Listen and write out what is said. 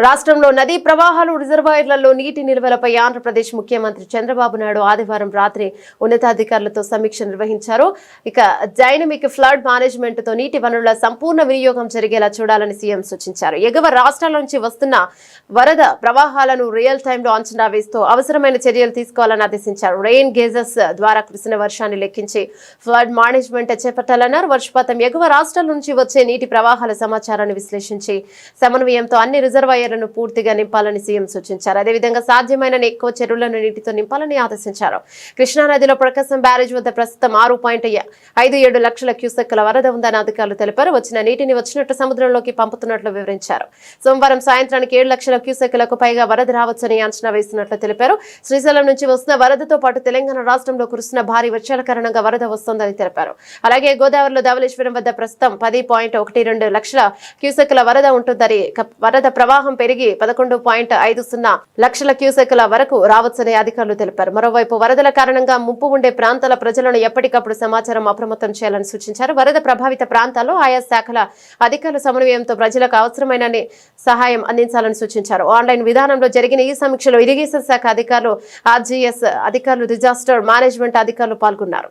రాష్ట్రంలో నదీ ప్రవాహాలు రిజర్వాయర్లలో నీటి నిల్వలపై ఆంధ్రప్రదేశ్ ముఖ్యమంత్రి చంద్రబాబు నాయుడు ఆదివారం రాత్రి ఉన్నతాధికారులతో సమీక్ష నిర్వహించారు. ఇక డైనమిక్ ఫ్లడ్ మేనేజ్మెంట్ తో నీటి వనరుల సంపూర్ణ వినియోగం జరిగేలా చూడాలని సీఎం సూచించారు. ఎగువ రాష్ట్రాల నుంచి వస్తున్న వరద ప్రవాహాలను రియల్ టైంలో అంచనా వేస్తూ అవసరమైన చర్యలు తీసుకోవాలని ఆదేశించారు. రెయిన్ గేజెస్ ద్వారా కురిసిన వర్షాన్ని లెక్కించి ఫ్లడ్ మేనేజ్మెంట్ చేపట్టాలన్నారు. వర్షపాతం ఎగువ రాష్ట్రాల నుంచి వచ్చే నీటి ప్రవాహాల సమాచారాన్ని విశ్లేషించి సమన్వయంతో అన్ని రిజర్వాయర్ పూర్తిగా నింపాలని సీఎం సూచించారు. అదేవిధంగా సాధ్యమైన ఎక్కువ చెరువులను నీటితో నింపాలని ఆదేశించారు. కృష్ణానదిలో ప్రకాశం బ్యారేజ్ వద్ద ప్రస్తుతం 6.57 లక్షల క్యూసెక్కుల వరద ఉందని అధికారులు తెలిపారు. వచ్చిన నీటిని వచ్చినట్టు సముద్రంలోకి పంపుతున్నట్లు వివరించారు. సోమవారం సాయంత్రానికి 7 లక్షల క్యూసెక్కులకు పైగా వరద రావచ్చని అంచనా వేస్తున్నట్లు తెలిపారు. శ్రీశైలం నుంచి వస్తున్న వరదతో పాటు తెలంగాణ రాష్ట్రంలో కురుస్తున్న భారీ వర్షాల కారణంగా వరద వస్తోందని తెలిపారు. అలాగే గోదావరిలో ధవళేశ్వరం వద్ద ప్రస్తుతం 10.12 లక్షల క్యూసెక్కుల వరద ఉంటుందని, వరద ప్రవాహం పెరిగి 11.50 లక్షల క్యూసెక్కుల వరకు రావచ్చని అధికారులు తెలిపారు. మరోవైపు వరదల కారణంగా ముప్పు ఉండే ప్రాంతాల ప్రజలను ఎప్పటికప్పుడు సమాచారం అప్రమత్తం చేయాలని సూచించారు. వరద ప్రభావిత ప్రాంతాల్లో ఆయా శాఖల అధికారుల సమన్వయంతో ప్రజలకు అవసరమైన సహాయం అందించాలని సూచించారు. ఆన్లైన్ విధానంలో జరిగిన ఈ సమీక్షలో ఇరిగేషన్ శాఖ అధికారులు, ఆర్జీఎస్ అధికారులు, డిజాస్టర్ మేనేజ్మెంట్ అధికారులు పాల్గొన్నారు.